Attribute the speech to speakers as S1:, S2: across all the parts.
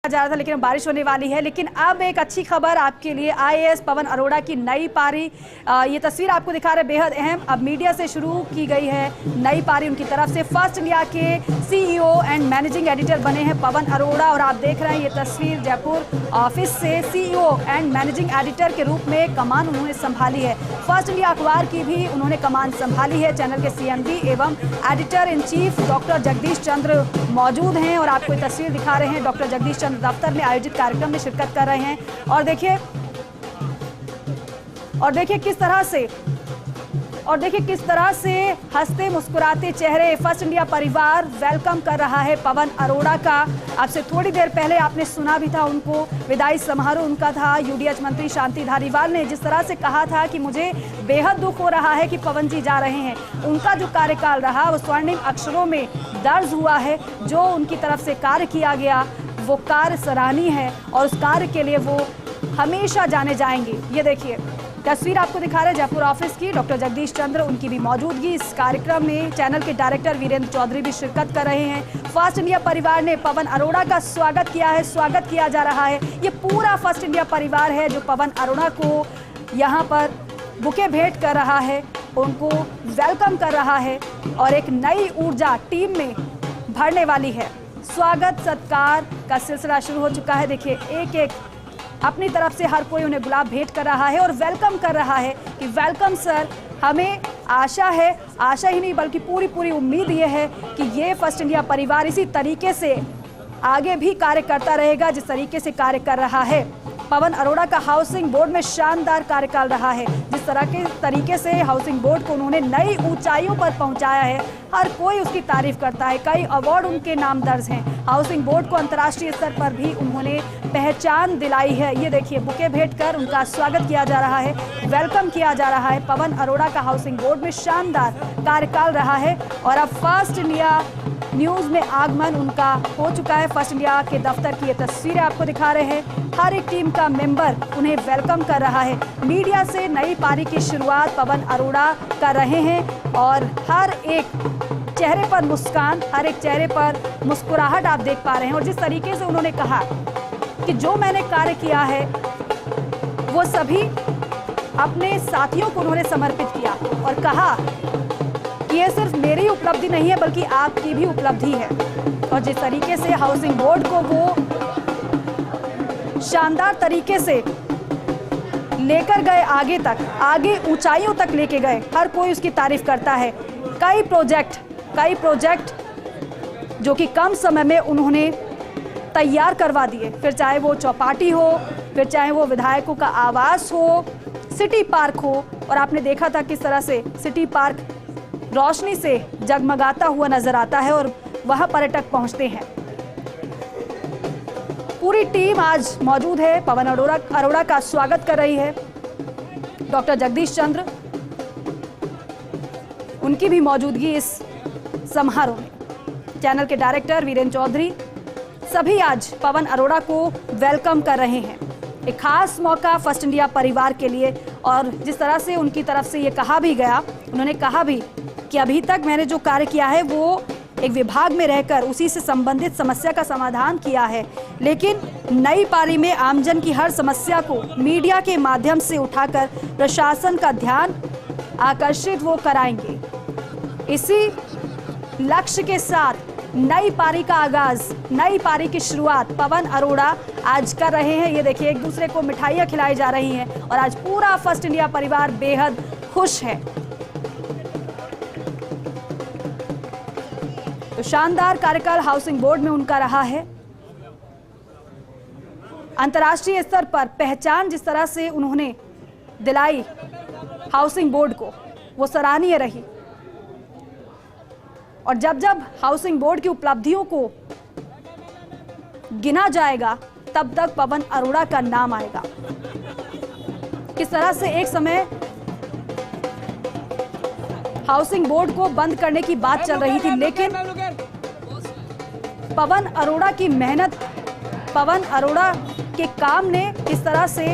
S1: जा रहा था लेकिन बारिश होने वाली है। लेकिन अब एक अच्छी खबर आपके लिए, आईएएस पवन अरोड़ा की नई पारी। ये तस्वीर आपको दिखा रहे बेहद अहम। अब मीडिया से शुरू की गई है नई पारी उनकी तरफ से। फर्स्ट इंडिया के सीईओ एंड मैनेजिंग एडिटर बने हैं पवन अरोड़ा और आप देख रहे हैं ये तस्वीर जयपुर ऑफिस से सीईओ एंड मैनेजिंग एडिटर के रूप में कमान उन्होंने संभाली है। फर्स्ट इंडिया अखबार की भी उन्होंने कमान संभाली है। चैनल के सीएमडी एवं editor in chief doctor Jagdish Chandra मौजूद हैं और आपको ये तस्वीर दिखा रहे हैं। डॉक्टर जगदीश चंद्र दफ्तर में आयोजित कार्यक्रम में शिरकत कर रहे हैं और देखिए किस तरह से हंसते मुस्कुराते चेहरे फर्स्ट इंडिया परिवार वेलकम कर रहा है पवन अरोड़ा का। आपसे थोड़ी देर पहले आपने सुना भी था उनको, विदाई समारोह उनका था। यूडीएच मंत्री शांति धारीवाल ने जिस तरह से कहा था कि मुझे बेहद दुख हो रहा है कि पवन जी जा रहे हैं। उनका जो कार्यकाल रहा वो स्वर्णिम अक्षरों में दर्ज हुआ है। जो उनकी तरफ से कार्य किया गया वो कार्य सराहनीय है और उस कार्य के लिए वो हमेशा जाने जाएंगे। ये देखिए तस्वीर आपको दिखा रहे जयपुर ऑफिस की। डॉक्टर जगदीश चंद्र उनकी भी मौजूदगी इस कार्यक्रम में। चैनल के डायरेक्टर वीरेंद्र चौधरी भी शिरकत कर रहे हैं। फर्स्ट इंडिया परिवार ने पवन अरोड़ा का स्वागत किया जा रहा है। ये पूरा फर्स्ट इंडिया परिवार है जो पवन अरोड़ा को यहाँ पर बुके भेंट कर रहा है, उनको वेलकम कर रहा है और एक नई ऊर्जा टीम में भरने वाली है। स्वागत सत्कार का सिलसिला शुरू हो चुका है। देखिए एक एक अपनी तरफ से हर कोई उन्हें गुलाब भेंट कर रहा है और वेलकम कर रहा है कि वेलकम सर। हमें आशा ही नहीं बल्कि पूरी उम्मीद ये है कि ये फर्स्ट इंडिया परिवार इसी तरीके से आगे भी कार्य करता रहेगा जिस तरीके से कार्य कर रहा है। पवन अरोड़ा का हाउसिंग बोर्ड में शानदार कार्यकाल रहा है। जिस तरह के तरीके से हाउसिंग बोर्ड को उन्होंने नई ऊंचाइयों पर पहुंचाया है, हर कोई उसकी तारीफ करता है। कई अवार्ड उनके नाम दर्ज हैं। हाउसिंग बोर्ड को अंतर्राष्ट्रीय स्तर पर भी उन्होंने पहचान दिलाई है। ये देखिए बुके भेंट कर उनका स्वागत किया जा रहा है, वेलकम किया जा रहा है। पवन अरोड़ा का हाउसिंग बोर्ड में शानदार कार्यकाल रहा है और अब फर्स्ट इंडिया न्यूज़ में आगमन उनका हो चुका है। फर्स्ट इंडिया के दफ्तर की ये तस्वीरें आपको दिखा रहे हैं। हर एक टीम का मेंबर उन्हें वेलकम कर रहा है। मीडिया से नई पारी की शुरुआत पवन अरोड़ा कर रहे हैं और हर एक चेहरे पर मुस्कान, हर एक चेहरे पर मुस्कुराहट आप देख पा रहे हैं। और जिस तरीके से उन्होंने कहा कि जो मैंने कार्य किया है वो सभी अपने साथियों को उन्होंने समर्पित किया और कहा कि ये सिर्फ मेरी उपलब्धि नहीं है बल्कि आपकी भी उपलब्धि है। और जिस तरीके से हाउसिंग बोर्ड को वो शानदार तरीके से लेकर गए आगे ऊंचाइयों तक लेके गए, हर कोई उसकी तारीफ करता है। कई प्रोजेक्ट जो कि कम समय में उन्होंने तैयार करवा दिए, फिर चाहे वो चौपाटी हो, फिर चाहे वो विधायकों का आवास हो, सिटी पार्क हो। और आपने देखा था किस तरह से सिटी पार्क रोशनी से जगमगाता हुआ नजर आता है और वहां पर्यटक पहुंचते हैं। पूरी टीम आज मौजूद है, पवन अरोड़ा का स्वागत कर रही है। डॉक्टर जगदीश चंद्र उनकी भी मौजूदगी इस समारोह में। चैनल के डायरेक्टर वीरेंद्र चौधरी सभी आज पवन अरोड़ा को वेलकम कर रहे हैं। एक खास मौका फर्स्ट इंडिया परिवार के लिए। और जिस तरह से उनकी तरफ से ये कहा भी गया, उन्होंने कहा भी कि अभी तक मैंने जो कार्य किया है वो एक विभाग में रहकर उसी से संबंधित समस्या का समाधान किया है, लेकिन नई पारी में आमजन की हर समस्या को मीडिया के माध्यम से उठाकर प्रशासन का ध्यान आकर्षित वो कराएंगे। इसी लक्ष्य के साथ नई पारी का आगाज, नई पारी की शुरुआत पवन अरोड़ा आज कर रहे हैं। ये देखिए एक दूसरे को मिठाइयाँ खिलाई जा रही हैं और आज पूरा फर्स्ट इंडिया परिवार बेहद खुश है। तो शानदार कार्यकाल हाउसिंग बोर्ड में उनका रहा है। अंतर्राष्ट्रीय स्तर पर पहचान जिस तरह से उन्होंने दिलाई हाउसिंग बोर्ड को, वो सराहनीय रही। और जब हाउसिंग बोर्ड की उपलब्धियों को गिना जाएगा तब तक पवन अरोड़ा का नाम आएगा। किस तरह से एक समय हाउसिंग बोर्ड को बंद करने की बात चल रही थी, लेकिन पवन अरोड़ा की मेहनत, पवन अरोड़ा के काम ने इस तरह से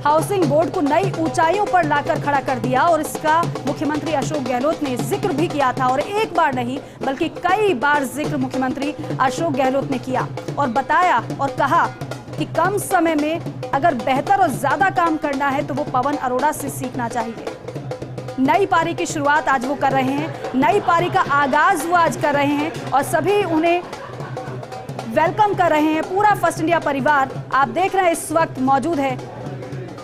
S1: हाउसिंग बोर्ड को नई ऊंचाइयों पर लाकर खड़ा कर दिया और इसका मुख्यमंत्री अशोक गहलोत ने जिक्र भी किया था। और एक बार नहीं बल्कि कई बार जिक्र मुख्यमंत्री अशोक गहलोत ने किया और बताया और कहा कि कम समय में अगर बेहतर और ज्यादा काम करना है तो वो पवन अरोड़ा से सीखना चाहिए। नई पारी की शुरुआत आज वो कर रहे हैं, नई पारी का आगाज वो आज कर रहे हैं और सभी उन्हें वेलकम कर रहे हैं। पूरा फर्स्ट इंडिया परिवार आप देख रहे हैं इस वक्त मौजूद है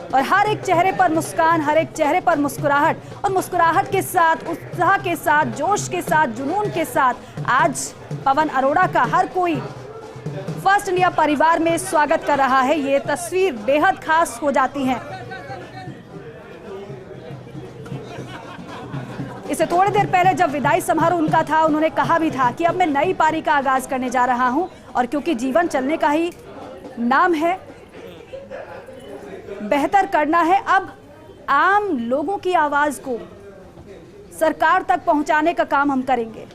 S1: और हर एक चेहरे पर मुस्कान, हर एक चेहरे पर मुस्कुराहट और मुस्कुराहट के साथ, उत्साह के साथ, जोश के साथ, जुनून के साथ आज पवन अरोड़ा का हर कोई फर्स्ट इंडिया परिवार में स्वागत कर रहा है। ये तस्वीर बेहद खास हो जाती है। इससे थोड़ी देर पहले जब विदाई समारोह उनका था, उन्होंने कहा भी था कि अब मैं नई पारी का आगाज करने जा रहा हूं और क्योंकि जीवन चलने का ही नाम है, बेहतर करना है, अब आम लोगों की आवाज को सरकार तक पहुंचाने का काम हम करेंगे।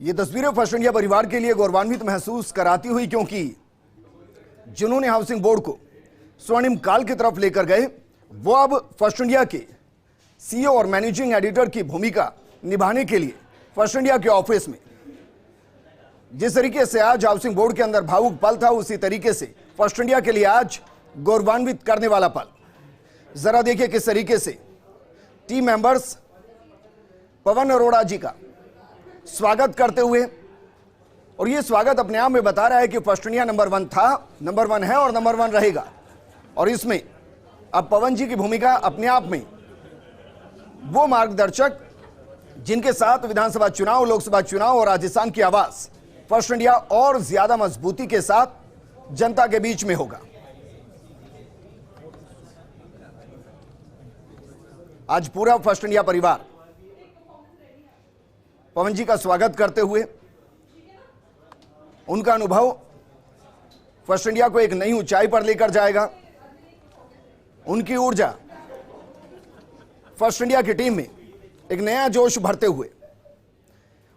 S2: ये तस्वीरें फर्स्ट इंडिया परिवार के लिए गौरवान्वित महसूस कराती हुई, क्योंकि जिन्होंने हाउसिंग बोर्ड को स्वर्णिम काल की तरफ लेकर गए वो अब फर्स्ट इंडिया के सीईओ और मैनेजिंग एडिटर की भूमिका निभाने के लिए फर्स्ट इंडिया के ऑफिस में जिस तरीके से आज हाउसिंग बोर्ड के अंदर भावुक पल था, उसी तरीके से फर्स्ट इंडिया के लिए आज गौरवान्वित करने वाला पल। जरा देखिए किस तरीके से टीम मेंबर्स पवन अरोड़ा जी का स्वागत करते हुए, और यह स्वागत अपने आप में बता रहा है कि फर्स्ट इंडिया नंबर 1 था, नंबर 1 है और नंबर 1 रहेगा। और इसमें अब पवन जी की भूमिका अपने आप में वो मार्गदर्शक जिनके साथ विधानसभा चुनाव, लोकसभा चुनाव और राजस्थान की आवाज फर्स्ट इंडिया और ज्यादा मजबूती के साथ जनता के बीच में होगा। आज पूरा फर्स्ट इंडिया परिवार पवन जी का स्वागत करते हुए उनका अनुभव फर्स्ट इंडिया को एक नई ऊंचाई पर लेकर जाएगा। उनकी ऊर्जा फर्स्ट इंडिया की टीम में एक नया जोश भरते हुए,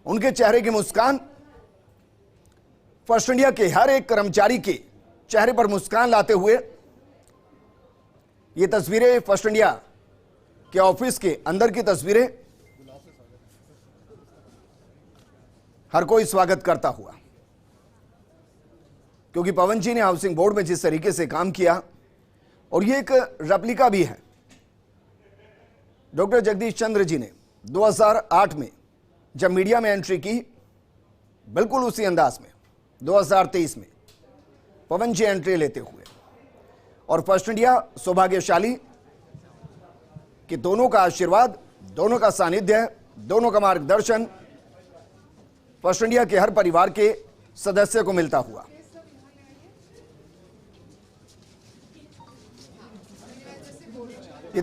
S2: उनके चेहरे की मुस्कान फर्स्ट इंडिया के हर एक कर्मचारी के चेहरे पर मुस्कान लाते हुए, ये तस्वीरें फर्स्ट इंडिया के ऑफिस के अंदर की तस्वीरें, हर कोई स्वागत करता हुआ, क्योंकि पवन जी ने हाउसिंग बोर्ड में जिस तरीके से काम किया, और ये एक रेप्लिका भी है। डॉक्टर जगदीश चंद्र जी ने 2008 में जब मीडिया में एंट्री की, बिल्कुल उसी अंदाज में 2023 में पवन जी एंट्री लेते हुए, और फर्स्ट इंडिया सौभाग्यशाली कि दोनों का आशीर्वाद, दोनों का सानिध्य, दोनों का मार्गदर्शन फर्स्ट इंडिया के हर परिवार के सदस्य को मिलता हुआ। ये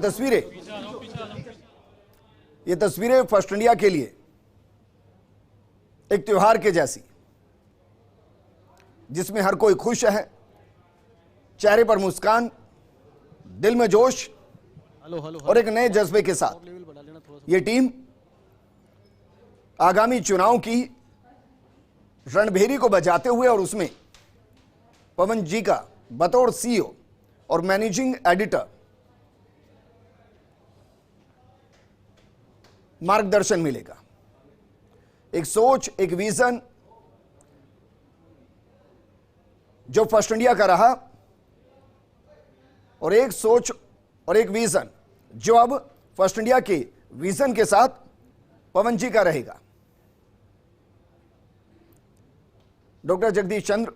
S2: तस्वीरें फर्स्ट इंडिया के लिए एक त्योहार के जैसी, जिसमें हर कोई खुश है, चेहरे पर मुस्कान, दिल में जोश और एक नए जज्बे के साथ ये टीम आगामी चुनाव की रणभेरी को बजाते हुए, और उसमें पवन जी का बतौर सीईओ और मैनेजिंग एडिटर मार्गदर्शन मिलेगा। एक सोच, एक विजन जो फर्स्ट इंडिया का रहा, और एक सोच और एक विजन जो अब फर्स्ट इंडिया के विजन के साथ पवन जी का रहेगा। डॉक्टर जगदीश चंद्र,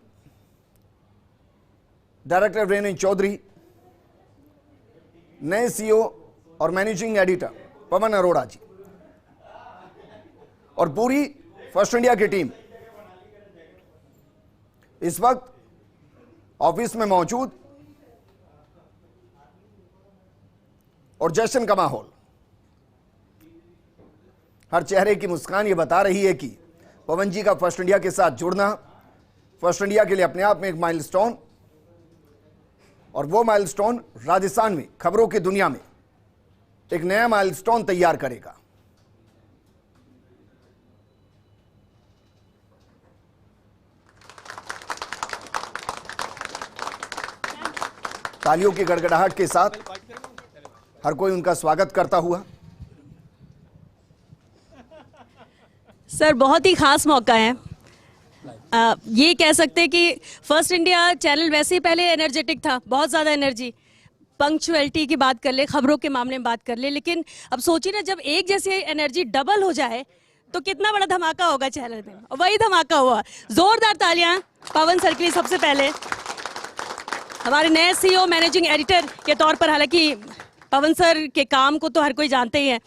S2: डायरेक्टर वीरेंद्र चौधरी, नए सीईओ और मैनेजिंग एडिटर पवन अरोड़ा जी, और पूरी फर्स्ट इंडिया की टीम इस वक्त ऑफिस में मौजूद और जश्न का माहौल। हर चेहरे की मुस्कान ये बता रही है कि पवन जी का फर्स्ट इंडिया के साथ जुड़ना फर्स्ट इंडिया के लिए अपने आप में एक माइलस्टोन, और वो माइलस्टोन राजस्थान में खबरों की दुनिया में एक नया माइलस्टोन तैयार करेगा। तालियों की गड़गड़ाहट के साथ हर कोई उनका स्वागत करता हुआ।
S3: सर बहुत ही खास मौका है। ये कह सकते हैं कि फर्स्ट इंडिया चैनल वैसे ही पहले एनर्जेटिक था, बहुत ज़्यादा एनर्जी, पंक्चुअलिटी की बात कर ले, खबरों के मामले में बात कर ले, लेकिन अब सोचिए ना जब एक जैसे एनर्जी डबल हो जाए तो कितना बड़ा धमाका होगा चैनल में, और वही धमाका हुआ। जोरदार तालियां पवन सर के लिए सबसे पहले, हमारे नए CEO मैनेजिंग एडिटर के तौर पर। हालांकि पवन सर के काम को तो हर कोई जानते ही है,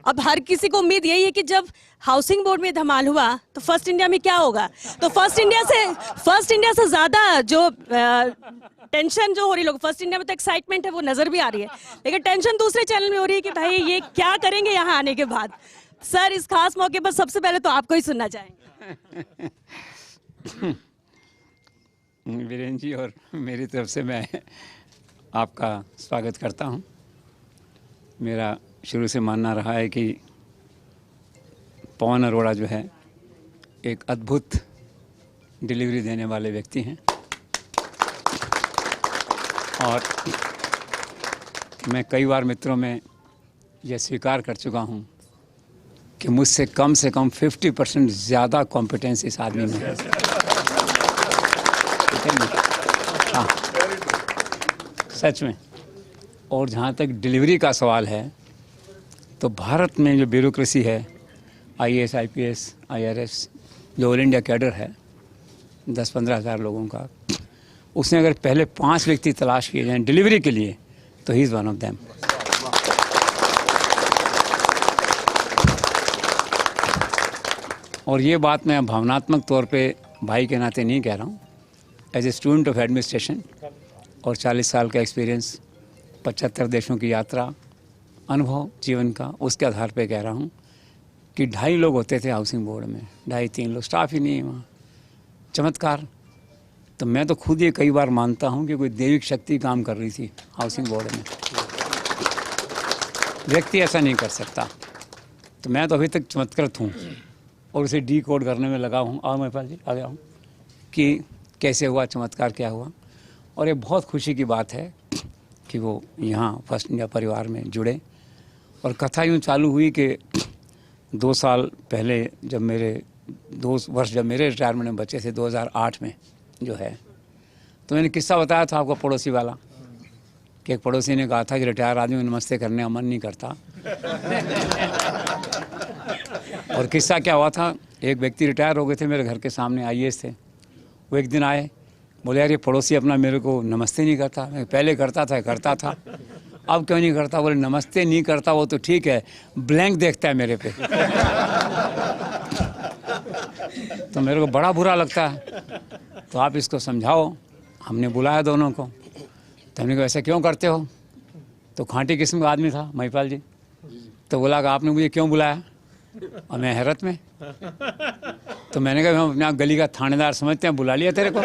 S3: अब हर किसी को उम्मीद यही है कि जब हाउसिंग बोर्ड में धमाल हुआ तो फर्स्ट इंडिया में क्या होगा। तो फर्स्ट इंडिया से ज्यादा जो टेंशन जो हो रही, लोग फर्स्ट इंडिया में तो एक्साइटमेंट है वो नजर भी आ रही है, लेकिन टेंशन दूसरे चैनल में हो रही है कि भाई ये क्या करेंगे यहाँ आने के बाद। सर इस खास मौके पर सबसे पहले तो आपको ही सुनना चाहेंगे।
S4: वीरेन जी, और मेरी तरफ से मैं आपका स्वागत करता हूं। मेरा शुरू से मानना रहा है कि पवन अरोड़ा जो है एक अद्भुत डिलीवरी देने वाले व्यक्ति हैं, और मैं कई बार मित्रों में यह स्वीकार कर चुका हूं कि मुझसे कम से कम 50% ज़्यादा कॉम्पिटेंस इस आदमी में है। हाँ, सच में। और जहाँ तक डिलीवरी का सवाल है तो भारत में जो ब्यूरोक्रेसी है, IAS, IPS, IRS, जो ऑल इंडिया कैडर है 10-15 हज़ार लोगों का, उसने अगर पहले 5 व्यक्ति तलाश किए जाएं डिलीवरी के लिए तो he is one of them. और ये बात मैं भावनात्मक तौर पे भाई के नाते नहीं कह रहा हूँ, as a student of administration और 40 साल का एक्सपीरियंस, 75 देशों की यात्रा, अनुभव जीवन का, उसके आधार पे कह रहा हूँ कि 2.5 लोग होते थे हाउसिंग बोर्ड में, 2.5-3 लोग, स्टाफ ही नहीं है वहाँ। चमत्कार। तो मैं तो खुद ये कई बार मानता हूँ कि कोई दैविक शक्ति काम कर रही थी हाउसिंग बोर्ड में, व्यक्ति ऐसा नहीं कर सकता। तो मैं तो अभी तक चमत्कृत हूँ और उसे डिकोड करने में लगा हूँ। और महिपाल जी आ गया हूँ कि कैसे हुआ चमत्कार, क्या हुआ। और ये बहुत खुशी की बात है कि वो यहाँ फर्स्ट इंडिया परिवार में जुड़े। और कथा यूँ चालू हुई कि 2 साल पहले जब मेरे 2 वर्ष जब मेरे रिटायरमेंट में बचे थे 2008 में जो है, तो मैंने किस्सा बताया था आपको पड़ोसी वाला, कि एक पड़ोसी ने कहा था कि रिटायर आदमी में नमस्ते करने का मन नहीं करता। और किस्सा क्या हुआ था, एक व्यक्ति रिटायर हो गए थे मेरे घर के सामने, IAS थे। वो एक दिन आए, बोले यार ये पड़ोसी अपना मेरे को नमस्ते नहीं करता। मैं पहले करता था, अब क्यों नहीं करता। बोले नमस्ते नहीं करता वो तो ठीक है, ब्लैंक देखता है मेरे पे। तो मेरे को बड़ा बुरा लगता है, तो आप इसको समझाओ। हमने बुलाया दोनों को, तो हमने कहा ऐसा क्यों करते हो। तो खांटी किस्म का आदमी था महिपाल जी, तो बोला कि आपने मुझे क्यों बुलाया, और मैं हैरत में। तो मैंने कहा हम अपने आप गली का थानेदार समझते हैं, बुला लिया तेरे को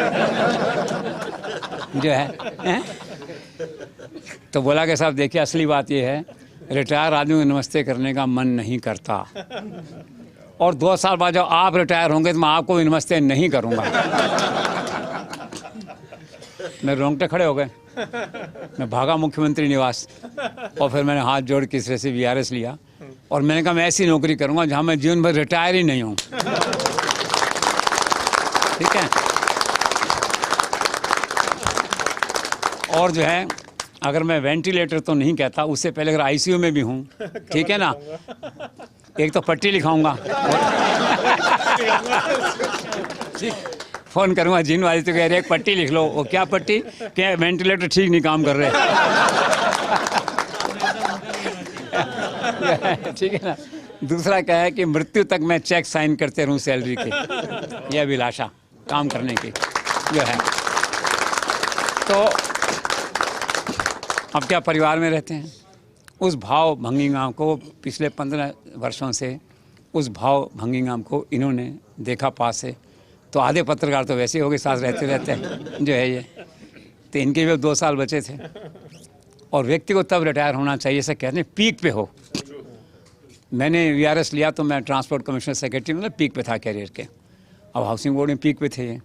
S4: जो है। तो बोला कि साहब देखिए असली बात ये है, रिटायर आदमी को नमस्ते करने का मन नहीं करता, और 2 साल बाद जब आप रिटायर होंगे तो मैं आपको भी नमस्ते नहीं करूँगा। मेरे रोंगटे खड़े हो गए, मैं भागा मुख्यमंत्री निवास, और फिर मैंने हाथ जोड़ के इस तरह से VRS लिया, और मैंने कहा मैं ऐसी नौकरी करूँगा जहाँ मैं जीवन भर रिटायर ही नहीं हूँ। ठीक है। और जो है अगर मैं वेंटिलेटर तो नहीं कहता, उससे पहले अगर ICU में भी हूँ, ठीक है ना, एक तो पट्टी लिखाऊंगा, फ़ोन करूँगा जिन वाली तो कह रहे एक पट्टी लिख लो। वो क्या पट्टी, क्या वेंटिलेटर ठीक नहीं काम कर रहे। ठीक है ना। दूसरा क्या है कि मृत्यु तक मैं चेक साइन करते रहूँ सैलरी के, यह अभिलाषा काम करने की जो है। तो अब क्या परिवार में रहते हैं, उस भाव भंगिंगाम को पिछले 15 वर्षों से उस भाव भंगिंगाम को इन्होंने देखा पास से। तो आधे पत्रकार तो वैसे ही हो गए, साथ रहते रहते हैं जो है ये। तो इनके भी 2 साल बचे थे। और व्यक्ति को तब रिटायर होना चाहिए, ऐसा कहते हैं पीक पे हो। मैंने VRS लिया तो मैं ट्रांसपोर्ट कमिश्नर सेक्रेटरी मतलब पीक पे था कैरियर के। अब हाउसिंग बोर्ड में पीक पे थे ये।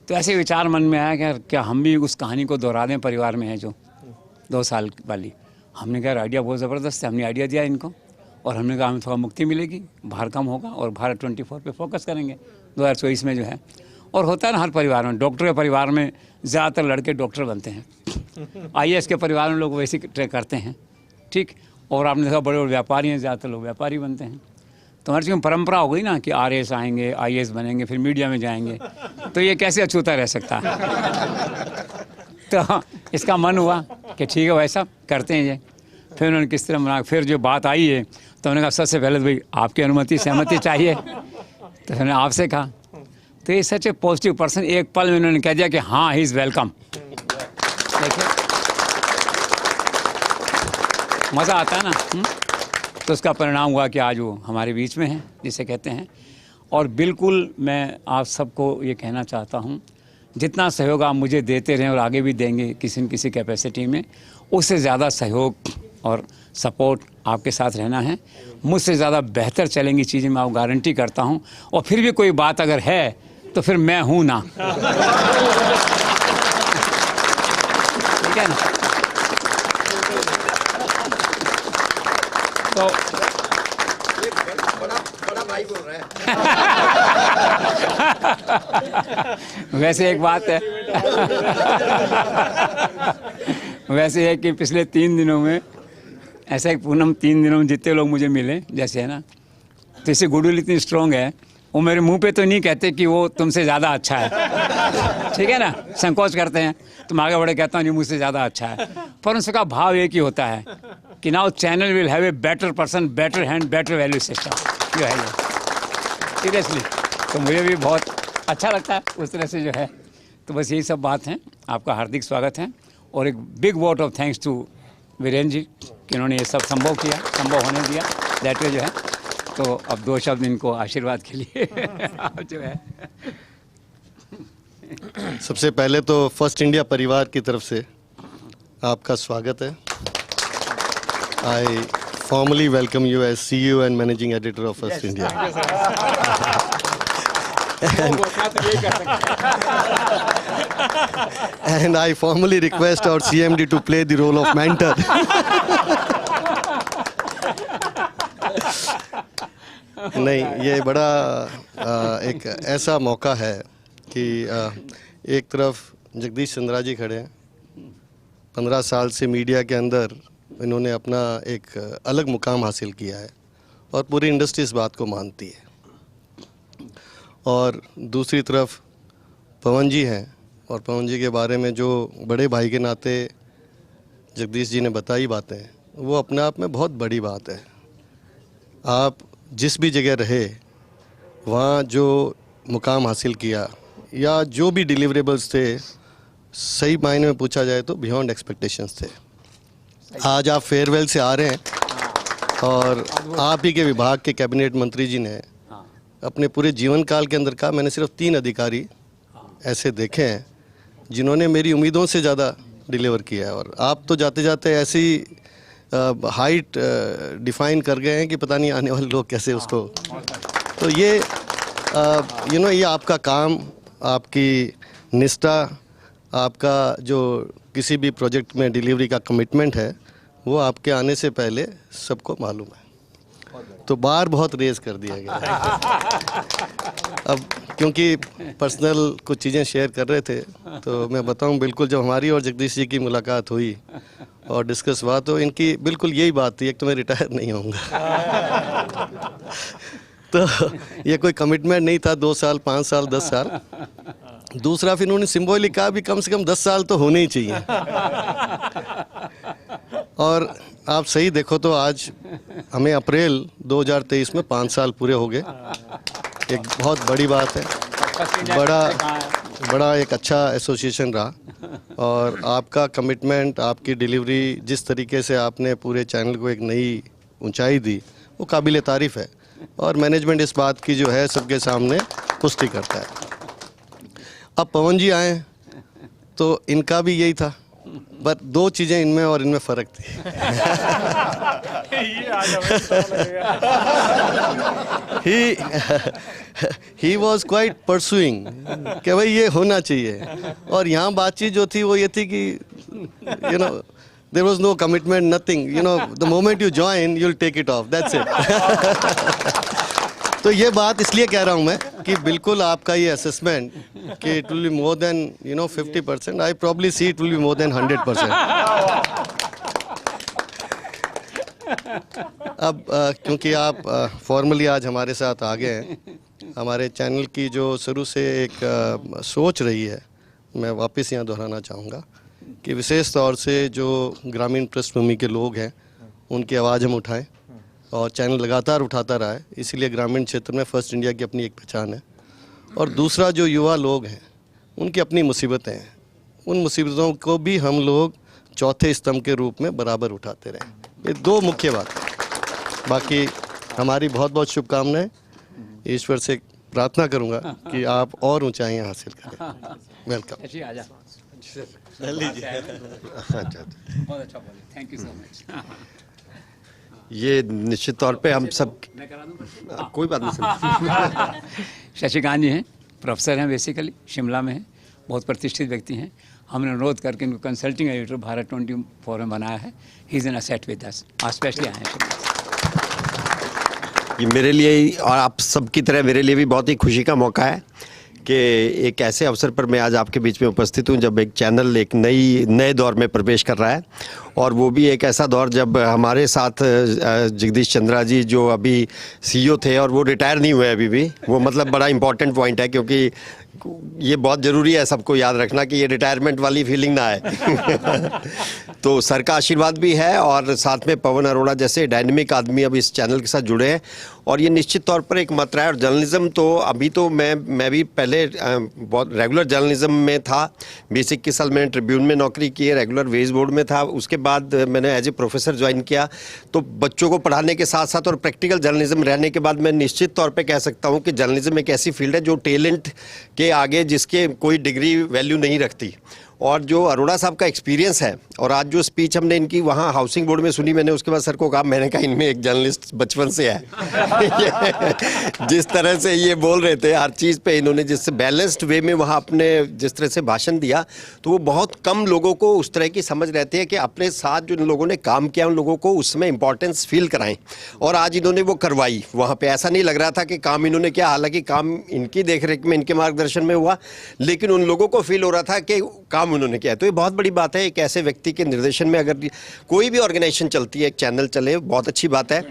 S4: तो ऐसे विचार मन में आया कि क्या हम भी उस कहानी को दोहरा दें परिवार में है जो 2 साल वाली। हमने कहा आइडिया बहुत ज़बरदस्त है। हमने आइडिया दिया इनको और हमने कहा हमें थोड़ा मुक्ति मिलेगी, भार कम होगा और भारत 24 पे फोकस करेंगे 2024 में जो है। और होता है ना हर परिवार में, डॉक्टर के परिवार में ज़्यादातर लड़के डॉक्टर बनते हैं, IAS के परिवार में लोग वैसे ट्रे करते हैं, ठीक। और आपने देखा बड़े बड़े व्यापारी हैं, ज़्यादातर लोग व्यापारी बनते हैं। तो हमारी चीज़ परंपरा हो गई ना कि RAS आएंगे, IAS बनेंगे, फिर मीडिया में जाएंगे। तो ये कैसे अछूता रह सकता है। तो इसका मन हुआ कि ठीक है वैसा करते हैं ये। फिर उन्होंने किस तरह मना, फिर जो बात आई है तो उन्होंने कहा सबसे पहले तो भाई आपकी अनुमति सहमति चाहिए। तो मैंने आपसे कहा। तो ये सच ए पॉजिटिव पर्सन, एक पल में उन्होंने कह दिया कि हाँ ही इज़ वेलकम। देखिए मज़ा आता है ना। तो उसका परिणाम हुआ कि आज वो हमारे बीच में है, जिसे कहते हैं। और बिल्कुल मैं आप सबको ये कहना चाहता हूँ, जितना सहयोग आप मुझे देते रहें और आगे भी देंगे किसी न किसी कैपेसिटी में, उससे ज़्यादा सहयोग और सपोर्ट आपके साथ रहना है। मुझसे ज़्यादा बेहतर चलेंगी चीज़ें, मैं आपको गारंटी करता हूँ। और फिर भी कोई बात अगर है तो फिर मैं हूँ ना। ठीक है ना। तो
S2: बड़ा भाई बोल रहा है।
S4: वैसे एक बात है वैसे है कि पिछले 3 दिनों में ऐसा एक पूनम 3 दिनों में जितने लोग मुझे मिले जैसे है ना, तो इससे गुडविल इतनी स्ट्रॉन्ग है, वो मेरे मुंह पे तो नहीं कहते कि वो तुमसे ज़्यादा अच्छा है, ठीक है ना, संकोच करते हैं। तुम आगे बढ़े कहता हूँ नहीं मुझसे ज़्यादा अच्छा है, पर उसका भाव एक ही होता है कि now channel will have a better person, better hand, better value system, जो है ये सीरियसली। तो मुझे भी बहुत अच्छा लगता है उस तरह से जो है। तो बस यही सब बात है। आपका हार्दिक स्वागत है और एक big vote of thanks to Virendra ji कि उन्होंने ये सब संभव किया, संभव होने दिया दैट वे जो है। तो अब 2 शब्द इनको आशीर्वाद के लिए जो है।
S5: सबसे पहले तो फर्स्ट इंडिया परिवार की तरफ से आपका स्वागत है। I formally welcome you as CEO and managing editor of First India. And I formally request our CMD to play the role of mentor. नहीं, ये बड़ा एक ऐसा मौका है कि एक तरफ जगदीश चंद्रा जी खड़े हैं, 15 साल से मीडिया के अंदर इन्होंने अपना एक अलग मुकाम हासिल किया है और पूरी इंडस्ट्री इस बात को मानती है। और दूसरी तरफ पवन जी हैं और पवन जी के बारे में जो बड़े भाई के नाते जगदीश जी ने बताई बातें, वो अपने आप में बहुत बड़ी बात है। आप जिस भी जगह रहे वहाँ जो मुकाम हासिल किया या जो भी डिलीवरेबल्स थे, सही मायने में पूछा जाए तो बियॉन्ड एक्सपेक्टेशंस थे। आज आप फेयरवेल से आ रहे हैं और आप ही के विभाग के कैबिनेट मंत्री जी ने अपने पूरे जीवन काल के अंदर कहा मैंने सिर्फ 3 अधिकारी ऐसे देखे हैं जिन्होंने मेरी उम्मीदों से ज़्यादा डिलीवर किया है। और आप तो जाते जाते ऐसी हाइट डिफाइन कर गए हैं कि पता नहीं आने वाले लोग कैसे उसको। तो ये ये आपका काम, आपकी निष्ठा, आपका जो किसी भी प्रोजेक्ट में डिलीवरी का कमिटमेंट है, वो आपके आने से पहले सबको मालूम है। तो बार बहुत रेज कर दिया गया है। अब क्योंकि पर्सनल कुछ चीज़ें शेयर कर रहे थे तो मैं बताऊं, बिल्कुल जब हमारी और जगदीश जी की मुलाकात हुई और डिस्कस हुआ तो इनकी बिल्कुल यही बात थी, एक तो मैं रिटायर नहीं होऊंगा। तो ये कोई कमिटमेंट नहीं था 2 साल, 5 साल, 10 साल। दूसरा फिर उन्होंने सिंबॉलिक कहा भी कम से कम 10 साल तो होने ही चाहिए। और आप सही देखो तो आज हमें अप्रैल 2023 में 5 साल पूरे हो गए। एक बहुत बड़ी बात है, बड़ा एक अच्छा एसोसिएशन रहा। और आपका कमिटमेंट, आपकी डिलीवरी, जिस तरीके से आपने पूरे चैनल को एक नई ऊंचाई दी, वो काबिल तारीफ़ है। और मैनेजमेंट इस बात की जो है सबके सामने पुष्टि करता है। अब पवन जी आए तो इनका भी यही था, बट दो चीज़ें इनमें और इनमें फ़र्क थी। ही वॉज क्वाइट परसुइंग कि भाई ये होना चाहिए, और यहाँ बातचीत जो थी वो ये थी कि you know there was no commitment, nothing, you know the moment you join you will take it off, that's it. तो ये बात इसलिए कह रहा हूँ मैं कि बिल्कुल आपका ये असेसमेंट कि it will be more than 50%, I probably see it will be more than 100%। अब क्योंकि आप फॉर्मली आज हमारे साथ आ गए हैं, हमारे चैनल की जो शुरू से एक सोच रही है, मैं वापस यहाँ दोहराना चाहूँगा कि विशेष तौर से जो ग्रामीण पृष्ठभूमि के लोग हैं उनकी आवाज़ हम उठाएं, और चैनल लगातार उठाता रहा है। इसीलिए ग्रामीण क्षेत्र में फर्स्ट इंडिया की अपनी एक पहचान है। और दूसरा, जो युवा लोग हैं उनकी अपनी मुसीबतें हैं, उन मुसीबतों को भी हम लोग चौथे स्तंभ के रूप में बराबर उठाते रहें। ये दो मुख्य बात है। बाकी हमारी बहुत बहुत शुभकामनाएं। ईश्वर से प्रार्थना करूंगा कि आप और ऊंचाइयां हासिल करें। वेलकम।
S4: अच्छी आ जा।
S5: लीजिए।
S4: बहुत अच्छा बोले, थैंक यू सो मच।
S6: ये निश्चित तौर पे हम सब, कोई बात नहीं।
S4: शशिकांत जी हैं, प्रोफेसर हैं, बेसिकली शिमला में हैं, बहुत प्रतिष्ठित व्यक्ति हैं। हमने अनुरोध करके इनको कंसल्टिंग एडिटर भारत 24 में बनाया है। He is an asset with us, specially आए हैं शिमला से।
S6: ये मेरे लिए और आप सबकी तरह मेरे लिए भी बहुत ही खुशी का मौका है कि एक ऐसे अवसर पर मैं आज आपके बीच में उपस्थित हूँ जब एक चैनल एक नए दौर में प्रवेश कर रहा है, और वो भी एक ऐसा दौर जब हमारे साथ जगदीश चंद्रा जी जो अभी सीईओ थे और वो रिटायर नहीं हुए अभी भी, वो मतलब बड़ा इम्पोर्टेंट पॉइंट है, क्योंकि ये बहुत ज़रूरी है सबको याद रखना कि ये रिटायरमेंट वाली फीलिंग ना आए। तो सर का आशीर्वाद भी है, और साथ में पवन अरोड़ा जैसे डायनेमिक आदमी अब इस चैनल के साथ जुड़े हैं, और ये निश्चित तौर पर एक मात्रा है। और जर्नलिज्म तो अभी तो मैं भी पहले बहुत रेगुलर जर्नलिज्म में था। 20-21 साल मैंने ट्रिब्यून में नौकरी की है, रेगुलर वेज बोर्ड में था। उसके बाद मैंने एज ए प्रोफेसर ज्वाइन किया। तो बच्चों को पढ़ाने के साथ साथ और प्रैक्टिकल जर्नलिज्म रहने के बाद मैं निश्चित तौर पर कह सकता हूँ कि जर्नलिज्म एक ऐसी फील्ड है जो टैलेंट के आगे जिसके कोई डिग्री वैल्यू नहीं रखती। और जो अरोड़ा साहब का एक्सपीरियंस है, और आज जो स्पीच हमने इनकी वहाँ हाउसिंग बोर्ड में सुनी, मैंने उसके बाद सर को कहा, मैंने कहा इनमें एक जर्नलिस्ट बचपन से है। जिस तरह से ये बोल रहे थे हर चीज़ पे, इन्होंने जिससे बैलेंस्ड वे में वहाँ अपने जिस तरह से भाषण दिया, तो वो बहुत कम लोगों को उस तरह की समझ रहती है कि अपने साथ जो लोगों ने काम किया उन लोगों को उसमें इंपॉर्टेंस फील कराएं, और आज इन्होंने वो करवाई। वहाँ पे ऐसा नहीं लग रहा था कि काम इन्होंने किया, हालांकि काम इनकी देखरेख में, इनके मार्गदर्शन में हुआ, लेकिन उन लोगों को फील हो रहा था कि काम उन्होंने किया। तो ये बहुत बड़ी बात है। एक ऐसे व्यक्ति के निर्देशन में अगर कोई भी ऑर्गेनाइजेशन चलती है, एक चैनल चले, बहुत अच्छी बात है।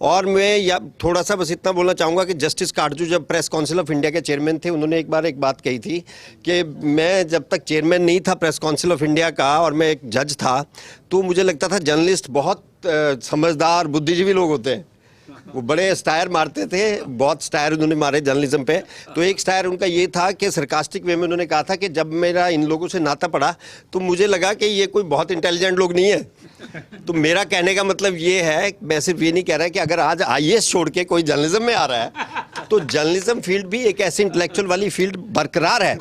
S6: और मैं या थोड़ा सा बस इतना बोलना चाहूँगा कि जस्टिस काटजू जब प्रेस काउंसिल ऑफ इंडिया के चेयरमैन थे, उन्होंने एक बार एक बात कही थी कि मैं जब तक चेयरमैन नहीं था प्रेस काउंसिल ऑफ इंडिया का, और मैं एक जज था, तो मुझे लगता था जर्नलिस्ट बहुत समझदार बुद्धिजीवी लोग होते हैं। वो बड़े स्टायर मारते थे, बहुत स्टायर उन्होंने मारे जर्नलिज्म पे। तो एक स्टायर उनका ये था कि सरकास्टिक वे में उन्होंने कहा था कि जब मेरा इन लोगों से नाता पड़ा तो मुझे लगा कि ये कोई बहुत इंटेलिजेंट लोग नहीं है। तो मेरा कहने का मतलब ये है, मैं सिर्फ ये नहीं कह रहा कि अगर आज आईएएस छोड़ के कोई जर्नलिज्म में आ रहा है तो जर्नलिज्म फील्ड भी एक ऐसी इंटेलेक्चुअल वाली फील्ड बरकरार है।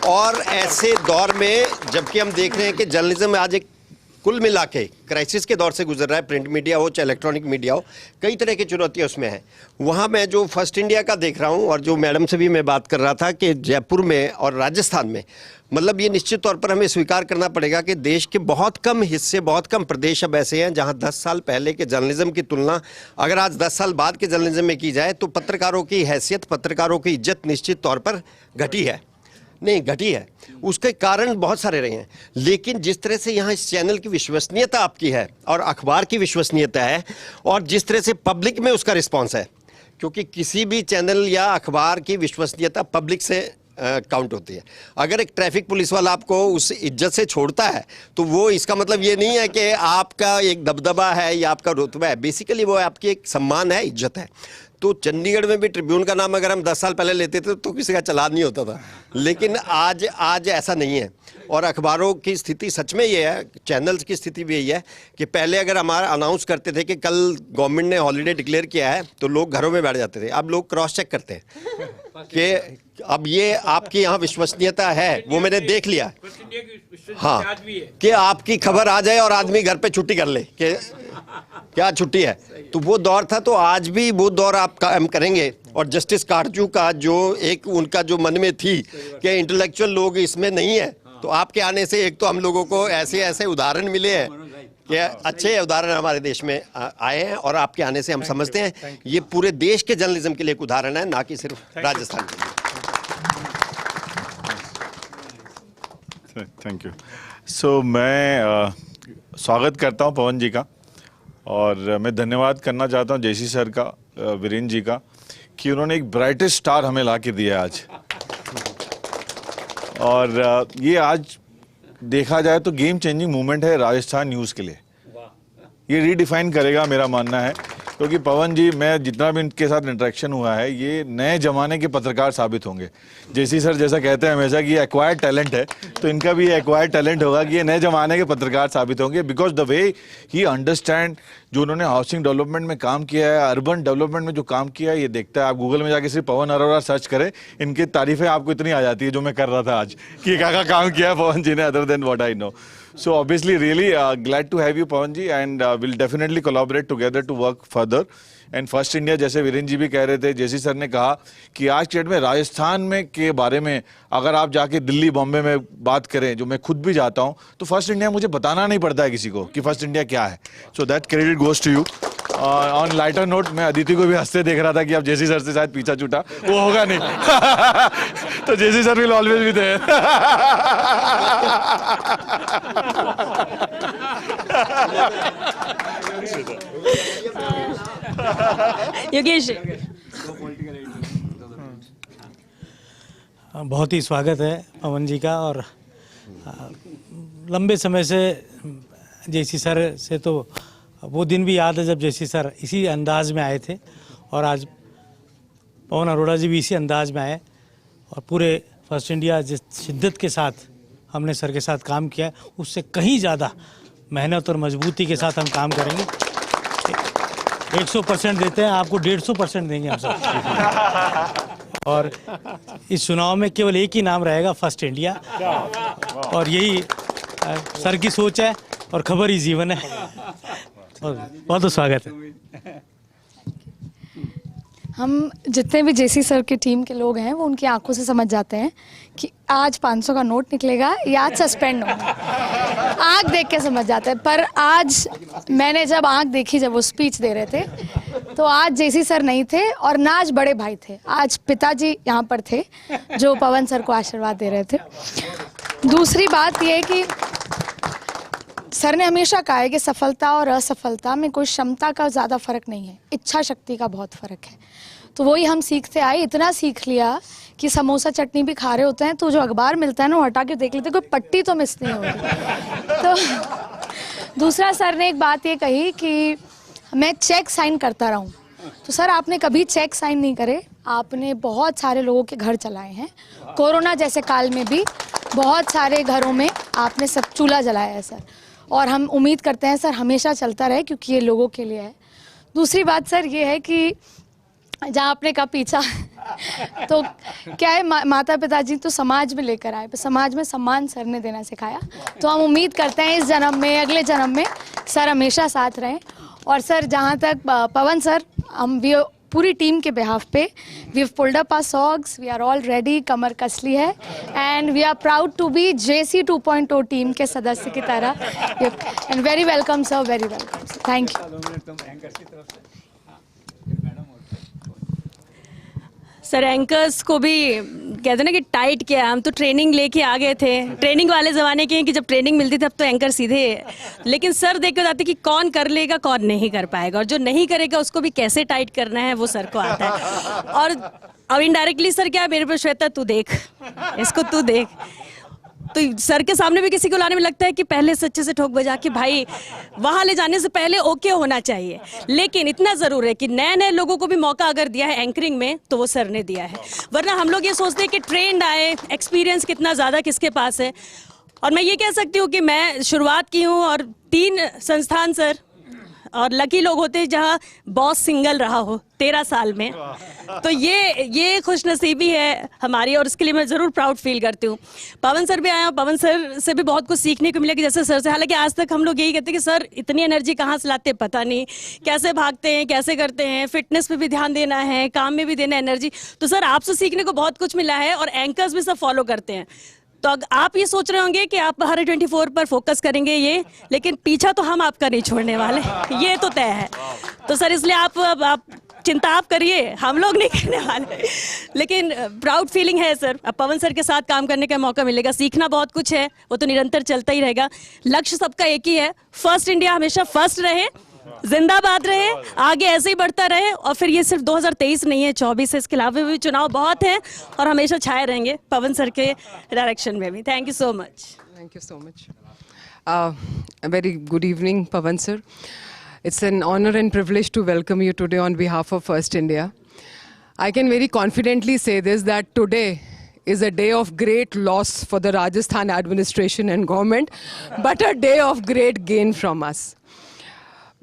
S6: और ऐसे दौर में जबकि हम देख रहे हैं कि जर्नलिज्म आज एक कुल मिला के क्राइसिस के दौर से गुजर रहा है, प्रिंट मीडिया हो चाहे इलेक्ट्रॉनिक मीडिया हो, कई तरह की चुनौतियां उसमें हैं। वहाँ मैं जो फर्स्ट इंडिया का देख रहा हूँ, और जो मैडम से भी मैं बात कर रहा था कि जयपुर में और राजस्थान में, मतलब ये निश्चित तौर पर हमें स्वीकार करना पड़ेगा कि देश के बहुत कम हिस्से, बहुत कम प्रदेश अब ऐसे हैं जहाँ 10 साल पहले के जर्नलिज्म की तुलना अगर आज 10 साल बाद के जर्नलिज्म में की जाए तो पत्रकारों की हैसियत, पत्रकारों की इज्जत निश्चित तौर पर घटी है, नहीं घटी है। उसके कारण बहुत सारे रहे हैं, लेकिन जिस तरह से यहाँ इस चैनल की विश्वसनीयता आपकी है और अखबार की विश्वसनीयता है, और जिस तरह से पब्लिक में उसका रिस्पांस है, क्योंकि किसी भी चैनल या अखबार की विश्वसनीयता पब्लिक से काउंट होती है। अगर एक ट्रैफिक पुलिस वाला आपको उस इज्जत से छोड़ता है तो वो इसका मतलब ये नहीं है कि आपका एक दबदबा है या आपका रुतबा है, बेसिकली वो आपकी एक सम्मान है, इज्जत है। तो चंडीगढ़ में भी ट्रिब्यून का नाम अगर हम 10 साल पहले लेते थे तो किसी का चलान नहीं होता था, लेकिन आज ऐसा नहीं है। और अखबारों की स्थिति सच में ये है, चैनल्स की स्थिति भी यही है कि पहले अगर हमारा अनाउंस करते थे कि कल गवर्नमेंट ने हॉलीडे डिक्लेयर किया है तो लोग घरों में बैठ जाते थे। अब लोग क्रॉस चेक करते हैं कि अब ये आपकी यहाँ विश्वसनीयता है, वो मैंने देख लिया। हाँ, कि आपकी खबर आ जाए और आदमी घर पे छुट्टी कर ले कि क्या छुट्टी है, तो वो दौर था। तो आज भी वो दौर आप हम करेंगे। और जस्टिस कारजू का जो एक उनका जो मन में थी कि इंटेलेक्चुअल लोग इसमें नहीं है, तो आपके आने से एक तो हम लोगों को ऐसे ऐसे उदाहरण मिले हैं कि अच्छे उदाहरण हमारे देश में आए हैं, और आपके आने से हम समझते हैं ये पूरे देश के जर्नलिज्म के लिए एक उदाहरण है, ना कि सिर्फ राजस्थान के लिए।
S7: Thank you. सो मैं स्वागत करता हूं पवन जी का, और मैं धन्यवाद करना चाहता हूं जेसी सर का, वीरेंद्र जी का, कि उन्होंने एक ब्राइटेस्ट स्टार हमें ला के दिया आज। और ये आज देखा जाए तो गेम चेंजिंग मूवमेंट है राजस्थान न्यूज़ के लिए। ये रीडिफाइन करेगा, मेरा मानना है, क्योंकि पवन जी, मैं जितना भी इनके साथ इंटरेक्शन हुआ है, ये नए जमाने के पत्रकार साबित होंगे। जेसी सर जैसा कहते हैं हमेशा कि ये एक्वायर्ड टैलेंट है, तो इनका भी एक्वायर्ड टैलेंट होगा कि ये नए जमाने के पत्रकार साबित होंगे, because the way he understand, जो उन्होंने हाउसिंग डेवलपमेंट में काम किया है, अर्बन डेवलपमेंट में जो काम किया है, ये देखता है। आप गूगल में जाके सिर्फ पवन अरोड़ा सर्च करें, इनकी तारीफें आपको इतनी आ जाती है, जो मैं कर रहा था आज, कि क्या काम किया है पवन जी ने, other than what I know. So obviously really glad to have you Pawan ji, and we'll definitely collaborate together to work further. And First India, जैसे वीरेंद्र जी भी कह रहे थे, जेसी सर ने कहा कि आज के डेट में राजस्थान में के बारे में अगर आप जाके दिल्ली बॉम्बे में बात करें, जो मैं खुद भी जाता हूं, तो फर्स्ट इंडिया मुझे बताना नहीं पड़ता है किसी को कि फर्स्ट इंडिया क्या है। So that credit goes to you. On lighter note, मैं अदिति को भी हंसते देख रहा था कि अब जेसी सर से शायद पीछा छूटा, वो होगा नहीं। तो JC sir will always be there.
S3: Yogesh,
S8: बहुत ही स्वागत है पवन जी का। और लंबे समय से जेसी सर से तो वो दिन भी याद है जब जेसी सर इसी अंदाज में आए थे, और आज पवन अरोड़ा जी भी इसी अंदाज में आए, और पूरे फर्स्ट इंडिया जिस शिद्दत के साथ हमने सर के साथ काम किया, उससे कहीं ज़्यादा मेहनत और मजबूती के साथ हम काम करेंगे। 100% देते हैं, आपको 150% देंगे हम सब। और इस चुनाव में केवल एक ही नाम रहेगा, फर्स्ट इंडिया, और यही सर की सोच है, और खबर ही जीवन है। और बहुत बहुत स्वागत है।
S9: हम जितने भी जेसी सर की टीम के लोग हैं, वो उनकी आंखों से समझ जाते हैं कि आज 500 का नोट निकलेगा या आज सस्पेंड होगा। आंख देख के समझ जाते हैं। पर आज मैंने जब आंख देखी, जब वो स्पीच दे रहे थे, तो आज जेसी सर नहीं थे, और ना आज बड़े भाई थे, आज पिताजी यहाँ पर थे जो पवन सर को आशीर्वाद दे रहे थे। दूसरी बात ये है कि सर ने हमेशा कहा है कि सफलता और असफलता में कोई क्षमता का ज़्यादा फर्क नहीं है, इच्छा शक्ति का बहुत फर्क है। तो वही हम सीखते आए, इतना सीख लिया कि समोसा चटनी भी खा रहे होते हैं तो जो अखबार मिलता है ना, वो हटा के देख लेते, कोई पट्टी तो मिस नहीं होगी। तो दूसरा, सर ने एक बात ये कही कि मैं चेक साइन करता रहूं। तो सर, आपने कभी चेक साइन नहीं करे, आपने बहुत सारे लोगों के घर चलाए हैं। कोरोना जैसे काल में भी बहुत सारे घरों में आपने सब चूल्हा जलाया है सर, और हम उम्मीद करते हैं सर हमेशा चलता रहे, क्योंकि ये लोगों के लिए है। दूसरी बात सर ये है कि जहाँ आपने कहा पीछा, तो क्या है, माता पिताजी तो समाज में लेकर आए, समाज में सम्मान सर ने देना सिखाया। तो हम उम्मीद करते हैं इस जन्म में, अगले जन्म में सर हमेशा साथ रहें। और सर, जहाँ तक पवन सर, हम भी पूरी टीम के बिहाफ पे, we have pulled up our socks, we are all ready, कमर कस ली है, and we are proud to be JC 2.0 team के सदस्य की तरह। And very welcome sir, very welcome sir, thank you.
S3: Sir, anchors को भी कहते हैं ना कि टाइट किया, हम तो ट्रेनिंग लेके आ गए थे, ट्रेनिंग वाले ज़माने के हैं कि जब ट्रेनिंग मिलती थी अब तो एंकर सीधे। लेकिन सर देख के बताते कि कौन कर लेगा, कौन नहीं कर पाएगा, और जो नहीं करेगा उसको भी कैसे टाइट करना है, वो सर को आता है। और अब इनडायरेक्टली सर क्या, मेरे पे श्वेता तू देख, इसको तू देख। तो सर के सामने भी किसी को लाने में लगता है कि पहले से अच्छे से ठोक बजा के भाई वहाँ ले जाने से पहले ओके होना चाहिए। लेकिन इतना ज़रूर है कि नए नए लोगों को भी मौका अगर दिया है एंकरिंग में तो वो सर ने दिया है, वरना हम लोग ये सोचते हैं कि ट्रेंड आए, एक्सपीरियंस कितना ज़्यादा किसके पास है। और मैं ये कह सकती हूँ कि मैं शुरुआत की हूँ और 3 संस्थान सर, और लकी लोग होते हैं जहाँ बॉस सिंगल रहा हो 13 साल में, तो ये खुशनसीबी है हमारी और इसके लिए मैं ज़रूर प्राउड फील करती हूँ। पवन सर भी आए हैं, पवन सर से भी बहुत कुछ सीखने को मिला कि जैसे सर से, हालांकि आज तक हम लोग यही कहते हैं कि सर इतनी एनर्जी कहाँ से लाते हैं पता नहीं, कैसे भागते हैं, कैसे करते हैं, फिटनेस पे भी ध्यान देना है, काम में भी देना है एनर्जी। तो सर आपसे सीखने को बहुत कुछ मिला है और एंकर्स भी सब फॉलो करते हैं। तो आप ये सोच रहे होंगे कि आप हर 24 पर फोकस करेंगे ये, लेकिन पीछा तो हम आपका नहीं छोड़ने वाले, ये तो तय है। तो सर इसलिए आप चिंता आप करिए, हम लोग नहीं करने वाले। लेकिन प्राउड फीलिंग है सर, अब पवन सर के साथ काम करने का मौका मिलेगा, सीखना बहुत कुछ है, वो तो निरंतर चलता ही रहेगा। लक्ष्य सबका एक ही है, फर्स्ट इंडिया हमेशा फर्स्ट रहे, जिंदाबाद रहे, आगे ऐसे ही बढ़ता रहे। और फिर ये सिर्फ 2023 नहीं है, 24 है, इसके अलावा भी चुनाव बहुत है और हमेशा छाए रहेंगे पवन सर के डायरेक्शन में भी। Thank you so much.
S10: Thank you so much. A very good evening, Pawan sir. It's an honor and privilege to welcome you today on behalf of First India. I can very confidently say this, that today is a day of great loss for the Rajasthan administration and government, but a day of great gain from us.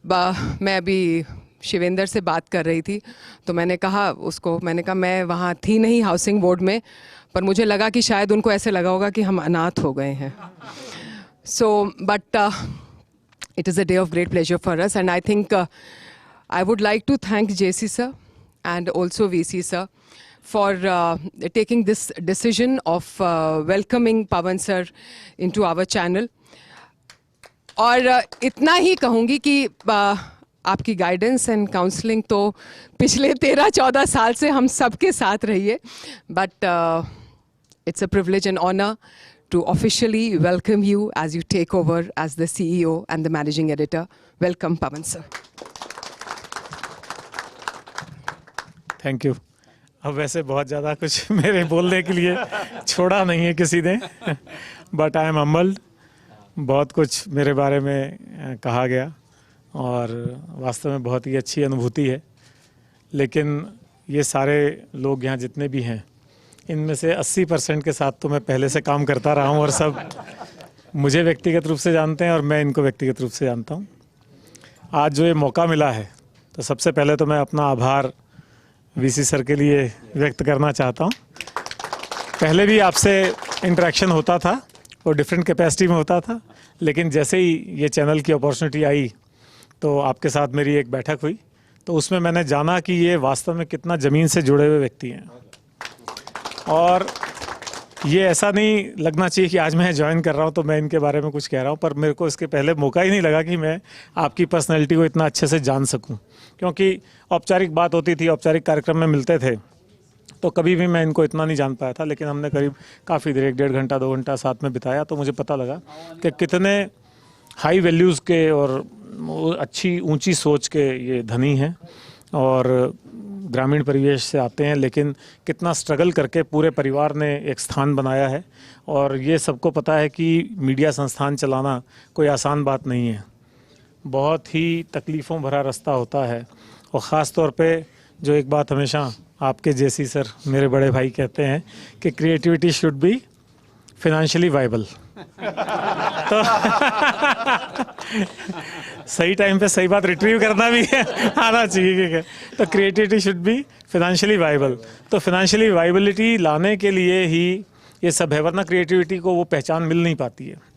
S10: मैं अभी शिवेंद्र से बात कर रही थी तो मैंने कहा मैं वहाँ थी नहीं हाउसिंग बोर्ड में, पर मुझे लगा कि शायद उनको ऐसे लगा होगा कि हम अनाथ हो गए हैं। So but it is a day of great pleasure for us and I think I would like to thank JC sir and also VC sir for taking this decision of welcoming Pawan sir into our channel. और इतना ही कहूँगी कि आपकी guidance and counselling तो पिछले 13-14 साल से हम सबके साथ रही है, but it's a privilege and honour to officially welcome you as you take over as the CEO and the managing editor. Welcome Pawan sir.
S8: Thank you. अब वैसे बहुत ज़्यादा कुछ मेरे बोलने के लिए छोड़ा नहीं है किसी ने, बट आई एम हम्बल्ड। बहुत कुछ मेरे बारे में कहा गया और वास्तव में बहुत ही अच्छी अनुभूति है। लेकिन ये सारे लोग यहाँ जितने भी हैं, इनमें से 80% के साथ तो मैं पहले से काम करता रहा हूँ और सब मुझे व्यक्तिगत रूप से जानते हैं और मैं इनको व्यक्तिगत रूप से जानता हूँ। आज जो ये मौका मिला है, तो सबसे पहले तो मैं अपना आभार VC सर के लिए व्यक्त करना चाहता हूँ। पहले भी आपसे इंटरेक्शन होता था और डिफरेंट कैपेसिटी में होता था, लेकिन जैसे ही ये चैनल की अपॉर्चुनिटी आई तो आपके साथ मेरी एक बैठक हुई, तो उसमें मैंने जाना कि ये वास्तव में कितना ज़मीन से जुड़े हुए व्यक्ति हैं। और ये ऐसा नहीं लगना चाहिए कि आज मैं ज्वाइन कर रहा हूँ तो मैं इनके बारे में कुछ कह रहा हूँ, पर मेरे को इसके पहले मौका ही नहीं लगा कि मैं आपकी पर्सनैलिटी को इतना अच्छे से जान सकूँ, क्योंकि औपचारिक बात होती थी, औपचारिक कार्यक्रम में मिलते थे, तो कभी भी मैं इनको इतना नहीं जान पाया था। लेकिन हमने करीब काफ़ी देर, 1-1.5 घंटा 2 घंटा साथ में बिताया, तो मुझे पता लगा कि कितने हाई वैल्यूज़ के और अच्छी ऊंची सोच के ये धनी हैं और ग्रामीण परिवेश से आते हैं, लेकिन कितना स्ट्रगल करके पूरे परिवार ने एक स्थान बनाया है। और ये सबको पता है कि मीडिया संस्थान चलाना कोई आसान बात नहीं है, बहुत ही तकलीफ़ों भरा रास्ता होता है। और ख़ास तौर पे जो एक बात हमेशा आपके JC सर मेरे बड़े भाई कहते हैं कि creativity should be financially viable. तो सही टाइम पे सही बात रिट्रीव करना भी आना चाहिए, ठीक है। तो creativity should be financially viable. तो फाइनेंशियली वाइबिलिटी लाने के लिए ही ये सब है, वरना क्रिएटिविटी को वो पहचान मिल नहीं पाती है।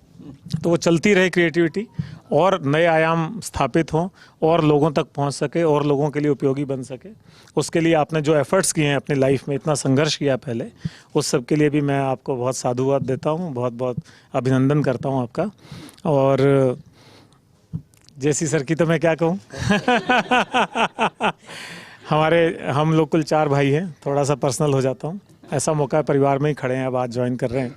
S8: तो वो चलती रहे क्रिएटिविटी और नए आयाम स्थापित हों और लोगों तक पहुंच सके और लोगों के लिए उपयोगी बन सके। उसके लिए आपने जो एफर्ट्स किए हैं अपनी लाइफ में, इतना संघर्ष किया पहले, उस सब के लिए भी मैं आपको बहुत साधुवाद देता हूं, बहुत बहुत अभिनंदन करता हूं आपका। और JC सर की तो मैं क्या कहूं हम लोग कुल 4 भाई हैं, थोड़ा सा पर्सनल हो जाता हूं। ऐसा मौका है, परिवार में ही खड़े हैं, अब आज ज्वाइन कर रहे हैं।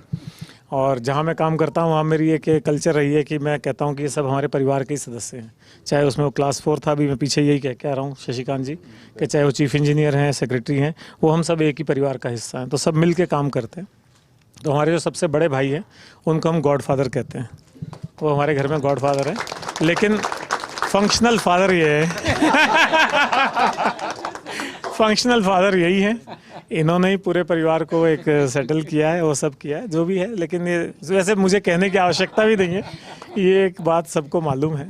S8: और जहाँ मैं काम करता हूँ वहाँ मेरी एक कल्चर रही है कि मैं कहता हूँ कि ये सब हमारे परिवार के ही सदस्य हैं, चाहे उसमें वो क्लास 4 था, अभी मैं पीछे यही कह रहा हूँ शशिकांत जी, कि चाहे वो चीफ इंजीनियर हैं, सेक्रेटरी हैं, वो हम सब एक ही परिवार का हिस्सा हैं, तो सब मिल के काम करते हैं। तो हमारे जो सबसे बड़े भाई हैं उनको हम गॉड फादर कहते हैं, वो हमारे घर में गॉड फादर है, लेकिन फंक्शनल फादर ये है फंक्शनल फादर यही है। इन्होंने ही पूरे परिवार को एक सेटल किया है, वो सब किया है जो भी है, लेकिन ये वैसे मुझे कहने की आवश्यकता भी नहीं है, ये एक बात सबको मालूम है।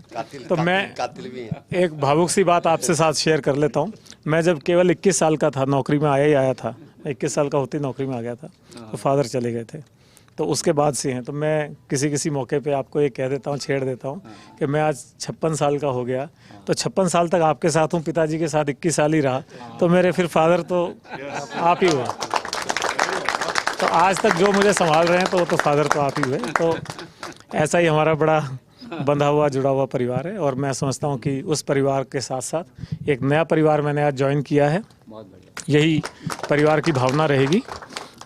S8: तो मैं एक भावुक सी बात आपसे साथ शेयर कर लेता हूँ। मैं जब केवल 21 साल का था, नौकरी में आया था, 21 साल का होते ही नौकरी में आ गया था, तो फादर चले गए थे, तो उसके बाद से हैं। तो मैं किसी मौके पे आपको ये कह देता हूँ, छेड़ देता हूँ कि मैं आज 56 साल का हो गया, तो 56 साल तक आपके साथ हूँ, पिताजी के साथ 21 साल ही रहा, तो मेरे फिर फादर तो आप ही हुए। तो आज तक जो मुझे संभाल रहे हैं तो वो तो फादर तो आप ही हुए। तो ऐसा ही हमारा बड़ा बंधा हुआ जुड़ा हुआ परिवार है, और मैं समझता हूँ कि उस परिवार के साथ साथ एक नया परिवार मैंने आज ज्वाइन किया है, यही परिवार की भावना रहेगी।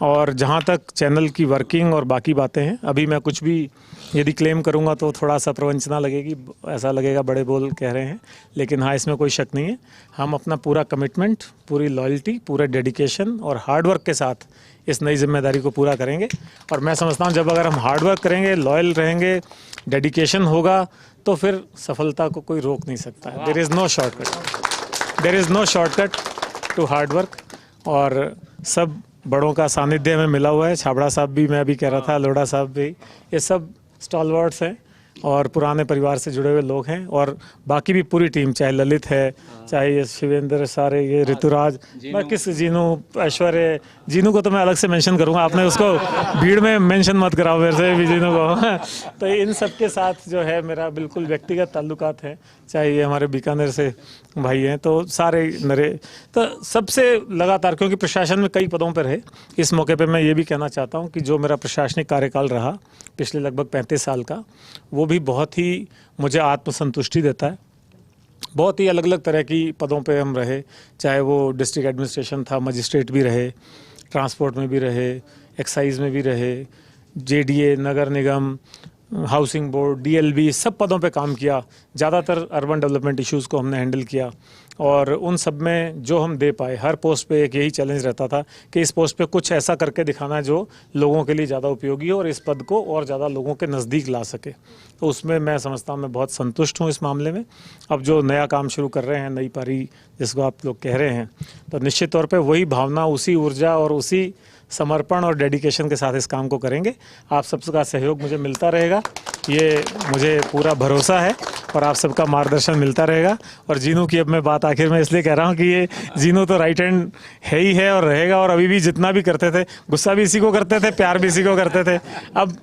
S8: और जहाँ तक चैनल की वर्किंग और बाकी बातें हैं, अभी मैं कुछ भी यदि क्लेम करूँगा तो थोड़ा सा प्रवंचना लगेगी, ऐसा लगेगा बड़े बोल कह रहे हैं, लेकिन हाँ, इसमें कोई शक नहीं है, हम अपना पूरा कमिटमेंट, पूरी लॉयल्टी, पूरे डेडिकेशन और हार्डवर्क के साथ इस नई जिम्मेदारी को पूरा करेंगे। और मैं समझता हूँ जब अगर हम हार्डवर्क करेंगे, लॉयल रहेंगे, डेडिकेशन होगा, तो फिर सफलता को कोई रोक नहीं सकता है। There is no shortcut, there is no shortcut to hard work. और सब बड़ों का सानिध्य में मिला हुआ है, छाबड़ा साहब भी, मैं अभी कह रहा था, लोढ़ा साहब भी, ये सब स्टॉलवर्ड्स हैं और पुराने परिवार से जुड़े हुए लोग हैं। और बाकी भी पूरी टीम, चाहे ललित है, चाहे ये शिवेंद्र, सारे ये ऋतुराज, मैं किस जीनू, ऐश्वर्य, जीनू को तो मैं अलग से मेंशन करूंगा, आपने उसको भीड़ में मेंशन मत कराओ मेरे से भी जीनू को तो इन सब के साथ जो है मेरा बिल्कुल व्यक्तिगत ताल्लुकात है, चाहे ये हमारे बीकानेर से भाई हैं, तो सारे नरे, तो सबसे लगातार, क्योंकि प्रशासन में कई पदों पर रहे, इस मौके पे मैं ये भी कहना चाहता हूँ कि जो मेरा प्रशासनिक कार्यकाल रहा पिछले लगभग 35 साल का, वो भी बहुत ही मुझे आत्मसंतुष्टि देता है। बहुत ही अलग अलग तरह की पदों पे हम रहे, चाहे वो डिस्ट्रिक्ट एडमिनिस्ट्रेशन था, मजिस्ट्रेट भी रहे, ट्रांसपोर्ट में भी रहे, एक्साइज में भी रहे, जेडीए, नगर निगम, हाउसिंग बोर्ड, डीएलबी, सब पदों पे काम किया। ज़्यादातर अर्बन डेवलपमेंट इश्यूज़ को हमने हैंडल किया, और उन सब में जो हम दे पाए, हर पोस्ट पे एक यही चैलेंज रहता था कि इस पोस्ट पे कुछ ऐसा करके दिखाना जो लोगों के लिए ज़्यादा उपयोगी हो और इस पद को और ज़्यादा लोगों के नज़दीक ला सके। तो उसमें मैं समझता हूँ मैं बहुत संतुष्ट हूँ इस मामले में। अब जो नया काम शुरू कर रहे हैं, नई पारी जिसको आप लोग कह रहे हैं, तो निश्चित तौर पर वही भावना, उसी ऊर्जा और उसी समर्पण और डेडिकेशन के साथ इस काम को करेंगे। आप सबका सहयोग मुझे मिलता रहेगा, ये मुझे पूरा भरोसा है, और आप सबका मार्गदर्शन मिलता रहेगा। और जीनू की अब मैं बात आखिर में इसलिए कह रहा हूँ कि ये जीनू तो राइट हैंड है ही है और रहेगा, और अभी भी जितना भी करते थे, गुस्सा भी इसी को करते थे, प्यार भी इसी को करते थे। अब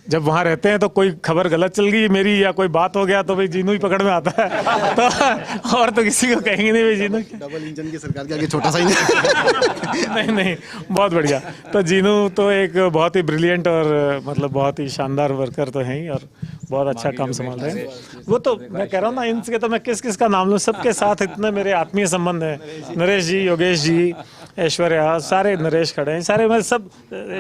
S8: जब वहाँ रहते हैं तो कोई खबर गलत चल गई मेरी या कोई बात हो गया तो भाई जीनू ही पकड़ में आता है तो और तो किसी को कहेंगे नहीं भाई जीनू।
S11: डबल इंजन की सरकार के आगे छोटा सा ही
S8: नहीं, बहुत बढ़िया। तो जीनू तो एक बहुत ही ब्रिलियंट और मतलब बहुत ही शानदार वर्कर तो हैं ही, और बहुत अच्छा काम संभाल रहे हैं। वो तो मैं कह रहा हूँ ना, इनके तो मैं किस का नाम लूँ, सबके साथ इतने मेरे आत्मीय संबंध हैं। नरेश जी, योगेश जी, ऐश्वर्या, सारे नरेश खड़े हैं, सारे मैं सब,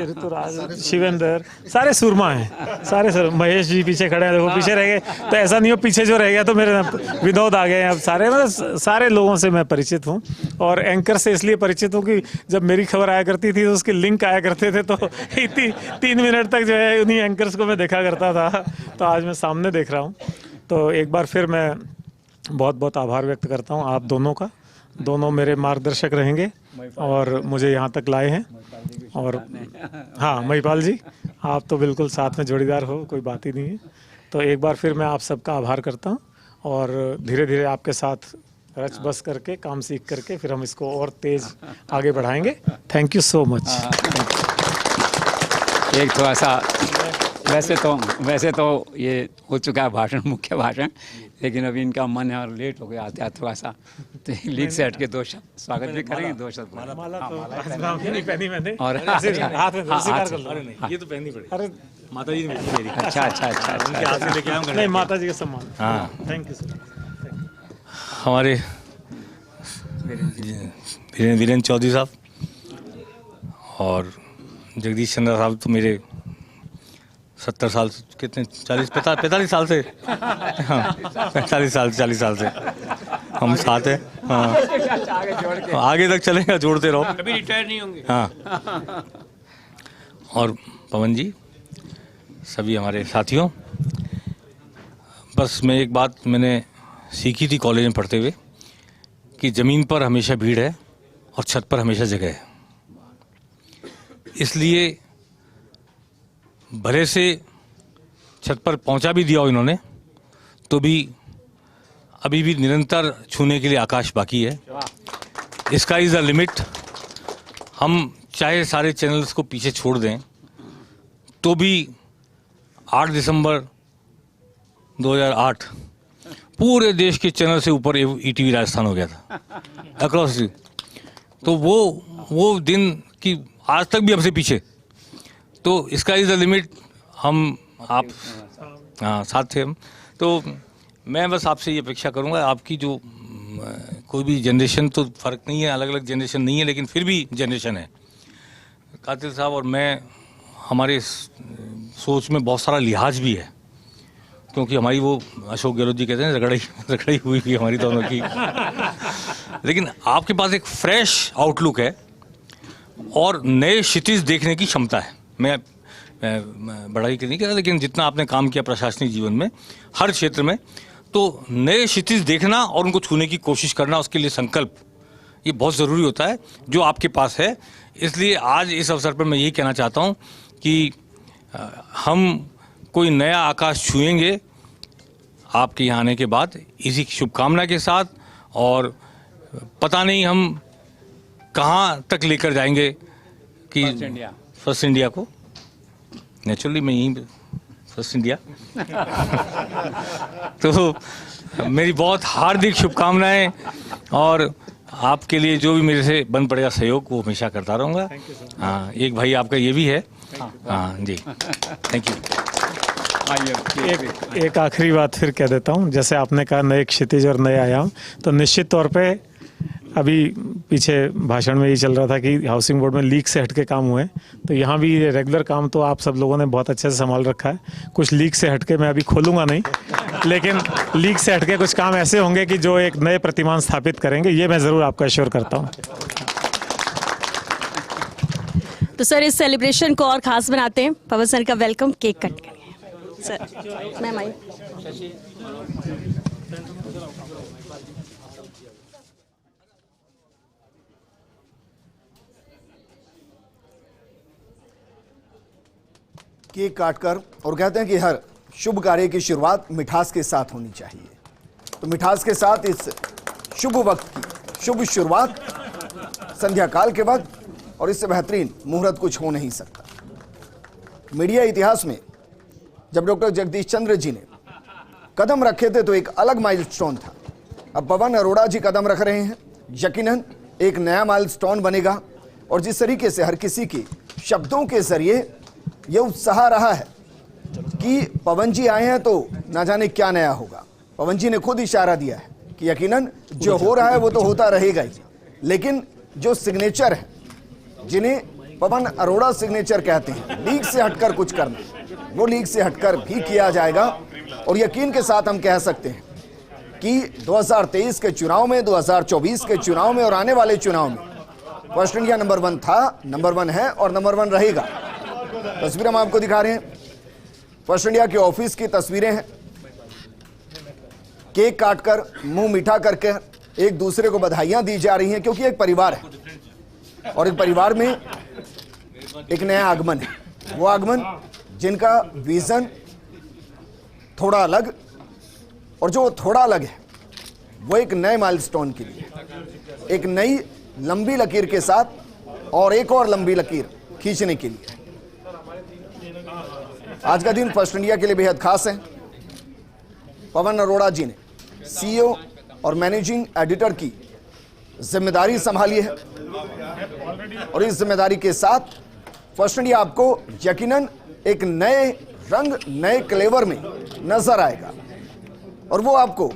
S8: ऋतुराज, शिवेंद्र, सारे सूरमा हैं, सारे महेश जी पीछे खड़े हैं, देखो पीछे रह गए तो ऐसा नहीं हो पीछे जो रह गया तो मेरे विनोद आ गए हैं। अब सारे मतलब सारे लोगों से मैं परिचित हूँ, और एंकर से इसलिए परिचित हूँ कि जब मेरी खबर आया करती थी तो उसके लिंक आया करते थे, तो 3 मिनट तक जो है उन्हीं एंकर्स को मैं देखा करता था, तो आज मैं सामने देख रहा हूँ। तो एक बार फिर मैं बहुत बहुत आभार व्यक्त करता हूँ आप दोनों का। दोनों मेरे मार्गदर्शक रहेंगे और मुझे यहाँ तक लाए हैं। और हाँ, महिपाल जी, आप तो बिल्कुल साथ में जोड़ीदार हो, कोई बात ही नहीं है। तो एक बार फिर मैं आप सबका आभार करता हूँ, और धीरे धीरे आपके साथ रच बस करके, काम सीख करके फिर हम इसको और तेज आगे बढ़ाएंगे। Thank you so much.
S4: एक थोड़ा सा वैसे तो ये हो चुका है भाषण, मुख्य भाषण, लेकिन अभी इनका मन है और लेट हो गया आते हैं थोड़ा सा, तो लीग से हट के 2 शब्द स्वागत भी करेंगे, 2 शब्द
S8: नहीं पहनी मैंने,
S4: और
S8: हाथ में नमस्कार कर लो। ये तो पहनी पड़ी। अरे माता जी ने मेरी। अच्छा, उनके हाथ से लेके आऊंगा। नहीं, माता जी का सम्मान। हाँ, थैंक यू सर।
S12: हमारे वीरेंद्र चौधरी साहब और जगदीश चंद्रा साहब तो मेरे 70 साल, कितने 45 साल से, हाँ 40 साल से हम साथ हैं। हाँ, आगे तक चलेगा, जोड़ते रहो, कभी रिटायर नहीं होंगे। हाँ, और पवन जी, सभी हमारे साथियों, बस मैं एक बात मैंने सीखी थी कॉलेज में पढ़ते हुए कि ज़मीन पर हमेशा भीड़ है और छत पर हमेशा जगह है। इसलिए भले से छत पर पहुंचा भी दिया हो इन्होंने, तो भी अभी भी निरंतर छूने के लिए आकाश बाकी है। इसका इज़ द लिमिट। हम चाहे सारे चैनल्स को पीछे छोड़ दें तो भी 8 दिसंबर 2008 पूरे देश के चैनल से ऊपर ईटीवी राजस्थान हो गया था अक्रॉस। तो वो दिन की आज तक भी हमसे पीछे। तो इसका इज़ द लिमिट। हम आप हाँ साथ थे हम। तो मैं बस आपसे ये अपेक्षा करूँगा, आपकी जो कोई भी जनरेशन तो फ़र्क नहीं है, अलग अलग जनरेशन नहीं है, लेकिन फिर भी जनरेशन है। कातिल साहब और मैं, हमारे सोच में बहुत सारा लिहाज भी है, क्योंकि हमारी वो अशोक गहलोत जी कहते हैं रगड़ाई हुई भी हमारी दोनों की। लेकिन आपके पास एक फ्रेश आउटलुक है और नए क्षितिज देखने की क्षमता है। मैं बढ़ाई नहीं कह रहा, लेकिन जितना आपने काम किया प्रशासनिक जीवन में हर क्षेत्र में, तो नए क्षितिज देखना और उनको छूने की कोशिश करना, उसके लिए संकल्प ये बहुत ज़रूरी होता है, जो आपके पास है। इसलिए आज इस अवसर पर मैं यही कहना चाहता हूँ कि हम कोई नया आकाश छुएंगे आपके यहाँ आने के बाद, इसी शुभकामना के साथ। और पता नहीं हम कहाँ तक लेकर जाएंगे कि फर्स्ट इंडिया को। नेचुरली मैं यहीं फर्स्ट इंडिया। तो मेरी बहुत हार्दिक शुभकामनाएं, और आपके लिए जो भी मेरे से बन पड़ेगा सहयोग वो हमेशा करता रहूँगा। हाँ, एक भाई आपका ये भी है। हाँ जी, थैंक यू।
S13: एक आखिरी बात फिर कह देता हूँ। जैसे आपने कहा नए क्षितिज और नए आयाम, तो निश्चित तौर पे अभी पीछे भाषण में ये चल रहा था कि हाउसिंग बोर्ड में लीक से हटके काम हुए, तो यहाँ भी रेगुलर काम तो आप सब लोगों ने बहुत अच्छे से संभाल रखा है। कुछ लीक से हटके मैं अभी खोलूंगा नहीं, लेकिन लीक से हटके कुछ काम ऐसे होंगे कि जो एक नए प्रतिमान स्थापित करेंगे, ये मैं ज़रूर आपको एश्योर करता हूँ।
S3: तो सर, इस सेलिब्रेशन को और खास बनाते हैं। पवन सर का वेलकम, केक कट करेंगे सर। मैम आई।
S2: केक काटकर, और कहते हैं कि हर शुभ कार्य की शुरुआत मिठास के साथ होनी चाहिए। तो मिठास के साथ इस शुभ वक्त की शुभ शुरुआत संध्या काल के वक्त, और इससे बेहतरीन मुहूर्त कुछ हो नहीं सकता। मीडिया इतिहास में जब डॉक्टर जगदीश चंद्र जी ने कदम रखे थे तो एक अलग माइलस्टोन था। अब पवन अरोड़ा जी कदम रख रहे हैं, यकीनन एक नया माइलस्टोन बनेगा। और जिस तरीके से हर किसी के शब्दों के जरिए यह उत्साह रहा है कि पवन जी आए हैं तो ना जाने क्या नया होगा। पवन जी ने खुद इशारा दिया है कि यकीनन जो हो रहा है वो तो होता रहेगा ही, लेकिन जो सिग्नेचर है, जिन्हें पवन अरोड़ा सिग्नेचर कहते हैं, लीग से हटकर कुछ करना, वो लीग से हटकर भी किया जाएगा। और यकीन के साथ हम कह सकते हैं कि 2023 के चुनाव में, 2024 के चुनाव में और आने वाले चुनाव में फर्स्ट इंडिया नंबर 1 था, नंबर 1 है और नंबर 1 रहेगा। तस्वीर हम आपको दिखा रहे हैं, फर्स्ट इंडिया के ऑफिस की तस्वीरें हैं। केक काटकर, मुंह मीठा करके एक दूसरे को बधाइयां दी जा रही हैं, क्योंकि एक परिवार है और एक परिवार में एक नया आगमन है। वो आगमन जिनका विजन थोड़ा अलग, और जो थोड़ा अलग है वो एक नए माइलस्टोन के लिए, एक नई लंबी लकीर के साथ और एक और लंबी लकीर खींचने के लिए। आज का दिन फर्स्ट इंडिया के लिए बेहद खास है। पवन अरोड़ा जी ने सीईओ और मैनेजिंग एडिटर की जिम्मेदारी संभाली है, और इस जिम्मेदारी के साथ फर्स्ट इंडिया आपको यकीनन एक नए रंग, नए क्लेवर में नजर आएगा, और वो आपको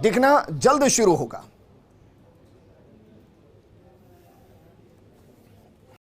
S2: दिखना जल्द शुरू होगा।